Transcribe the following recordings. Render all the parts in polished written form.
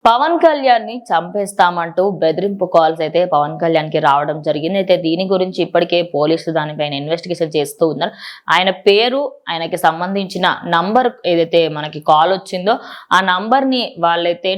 పవన్ కళ్యాణ్ ని చంపేస్తామంటూ బెదిరింపు కాల్స్ అయితే పవన్ కళ్యాణ్ కి రావడం జరిగింది. అయితే దీని గురించి ఇప్పటికే పోలీసులు దానిపైన ఇన్వెస్టిగేషన్ చేస్తూ ఉన్నారు. ఆయన పేరు, ఆయనకి సంబంధించిన నంబర్ ఏదైతే మనకి కాల్ వచ్చిందో ఆ నంబర్ ని వాళ్ళైతే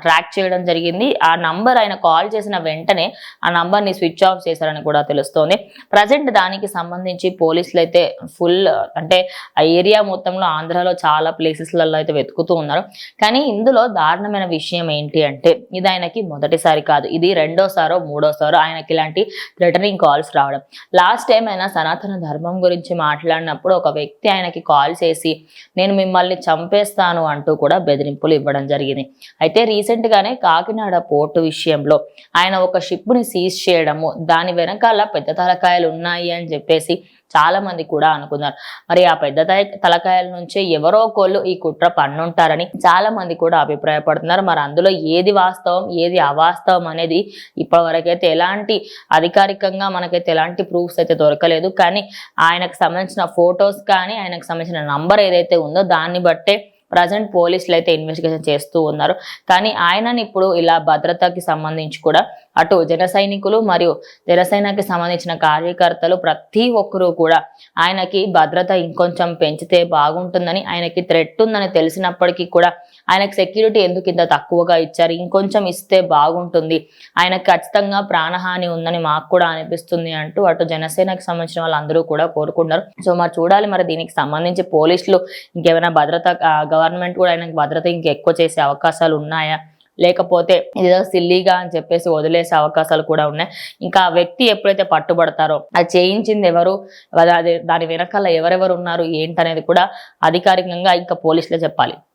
ట్రాక్ చేయడం జరిగింది. ఆ నంబర్ ఆయన కాల్ చేసిన వెంటనే ఆ నంబర్ ని స్విచ్ ఆఫ్ చేశారని కూడా తెలుస్తోంది. ప్రజెంట్ దానికి సంబంధించి పోలీసులు అయితే ఫుల్ అంటే ఆ ఏరియా మొత్తంలో ఆంధ్రాలో చాలా ప్లేసెస్లలో అయితే వెతుకుతూ ఉన్నారు. కానీ ఇందులో దారుణమైన విషయం ఏంటి అంటే ఇది ఆయనకి మొదటిసారి కాదు, ఇది రెండోసారో మూడోసారో ఆయనకి ఇలాంటి థ్రెటనింగ్ కాల్స్ రావడం. లాస్ట్ టైం ఆయన సనాతన ధర్మం గురించి మాట్లాడినప్పుడు ఒక వ్యక్తి ఆయనకి కాల్ చేసి నేను మిమ్మల్ని చంపేస్తాను అంటూ కూడా బెదిరింపులు ఇవ్వడం జరిగింది. అయితే రీసెంట్ గానే కాకినాడ పోర్టు విషయంలో ఆయన ఒక షిప్ ని సీజ్ చేయడము, దాని వెనకాల పెద్ద తలకాయలు ఉన్నాయి అని చెప్పేసి చాలా మంది కూడా అనుకున్నారు. మరి ఆ పెద్ద తలకాయల నుంచే ఎవరో కోళ్ళు ఈ కుట్ర పన్నుంటారని చాలా మంది కూడా అభిప్రాయపడుతున్నారు. మరి అందులో ఏది వాస్తవం ఏది అవాస్తవం అనేది ఇప్పటివరకైతే ఎలాంటి అధికారికంగా మనకైతే ఎలాంటి ప్రూఫ్స్ అయితే దొరకలేదు. కానీ ఆయనకు సంబంధించిన ఫొటోస్ కానీ ఆయనకు సంబంధించిన నంబర్ ఏదైతే ఉందో దాన్ని బట్టే ప్రజెంట్ పోలీసులు అయితే ఇన్వెస్టిగేషన్ చేస్తూ ఉన్నారు. కానీ ఆయనని ఇప్పుడు ఇలా భద్రతకి సంబంధించి కూడా అటు జన సైనికులు మరియు జనసేనకి సంబంధించిన కార్యకర్తలు ప్రతి ఒక్కరూ కూడా ఆయనకి భద్రత ఇంకొంచెం పెంచితే బాగుంటుందని, ఆయనకి థ్రెట్ ఉందని తెలిసినప్పటికీ కూడా ఆయనకి సెక్యూరిటీ ఎందుకు ఇంత తక్కువగా ఇచ్చారు, ఇంకొంచెం ఇస్తే బాగుంటుంది, ఆయనకు ఖచ్చితంగా ప్రాణహాని ఉందని మాకు కూడా అనిపిస్తుంది అంటూ అటు జనసేనకి సంబంధించిన వాళ్ళందరూ కూడా కోరుకున్నారు. సో మరి చూడాలి మరి దీనికి సంబంధించి పోలీసులు ఇంకేమైనా భద్రత గవర్నమెంట్ కూడా ఆయనకు భద్రత ఇంకెక్కువ చేసే అవకాశాలు ఉన్నాయా, లేకపోతే ఏదో సిల్లీగా అని చెప్పేసి వదిలేసే అవకాశాలు కూడా ఉన్నాయి. ఇంకా ఆ వ్యక్తి ఎప్పుడైతే పట్టుబడతారో అది చేయించింది ఎవరు, దాని వెనకాల ఎవరెవరు ఉన్నారు ఏంటనేది కూడా అధికారికంగా ఇంకా పోలీసులే చెప్పాలి.